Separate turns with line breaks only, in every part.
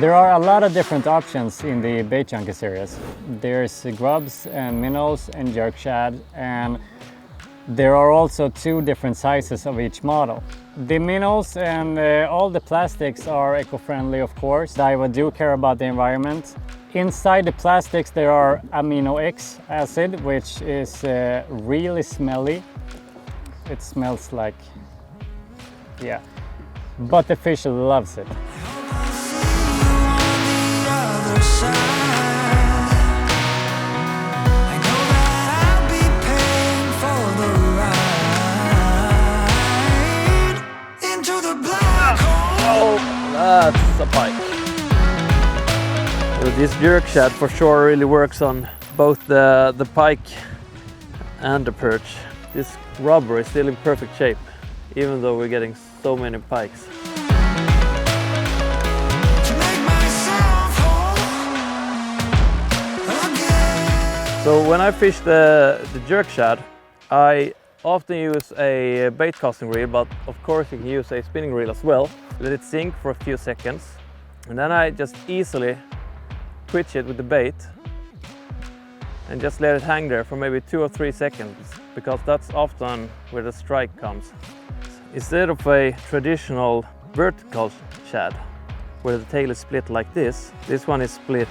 There are a lot of different options in the BaitJunkie series. There's grubs and minnows and jerk shad, and there are also 2 different sizes of each model. The minnows and all the plastics are eco-friendly, of course. Daiwa do care about the environment. Inside the plastics there are amino X acid, which is really smelly. It smells like, yeah, but the fish loves it.
That's a pike. So this jerk shad for sure really works on both the pike and the perch. This rubber is still in perfect shape, even though we're getting so many pikes. So when I fish the jerk shad, I often use a bait casting reel, but of course you can use a spinning reel as well. Let it sink for a few seconds, and then I just easily twitch it with the bait and just let it hang there for maybe 2 or 3 seconds, because that's often where the strike comes. Instead of a traditional vertical shad where the tail is split like this one is split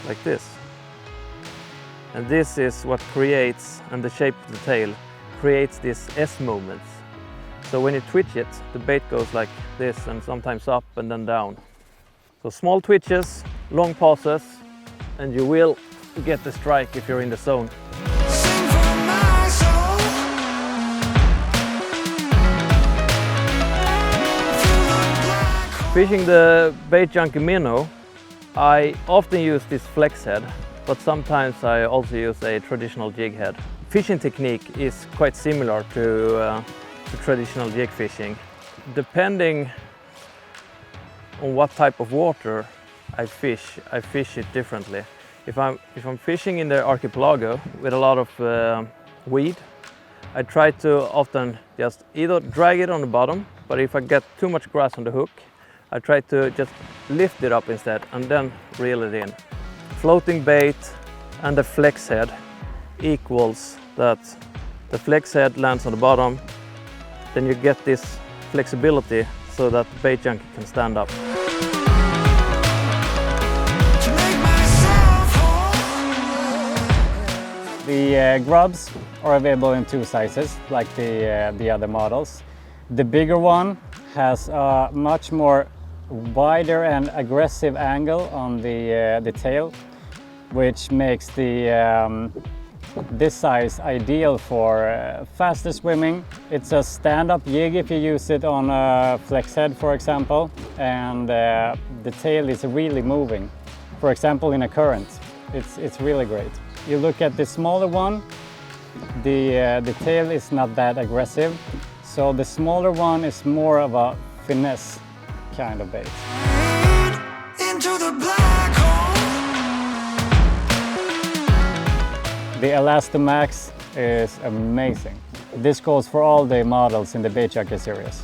like this. And this is what creates, and the shape of the tail creates this S movements. So when you twitch it, the bait goes like this, and sometimes up and then down. So small twitches, long pauses, and you will get the strike if you're in the zone. Fishing the BaitJunkie minnow, I often use this flex head, but sometimes I also use a traditional jig head. Fishing technique is quite similar to traditional jig fishing. Depending on what type of water I fish it differently. If I'm fishing in the archipelago with a lot of weed, I try to often just either drag it on the bottom, but if I get too much grass on the hook, I try to just lift it up instead and then reel it in. Floating bait and the flex head equals that the flex head lands on the bottom, then you get this flexibility so that the BaitJunkie can stand up.
The grubs are available in 2 sizes, like the other models. The bigger one has a much more wider and aggressive angle on the tail, which makes this size ideal for faster swimming. It's a stand-up jig if you use it on a flex head, for example, and the tail is really moving. For example, in a current, it's really great. You look at the smaller one, the tail is not that aggressive, so the smaller one is more of a finesse kind of bait. The Elastomax is amazing. This goes for all the models in the BaitJunkie series.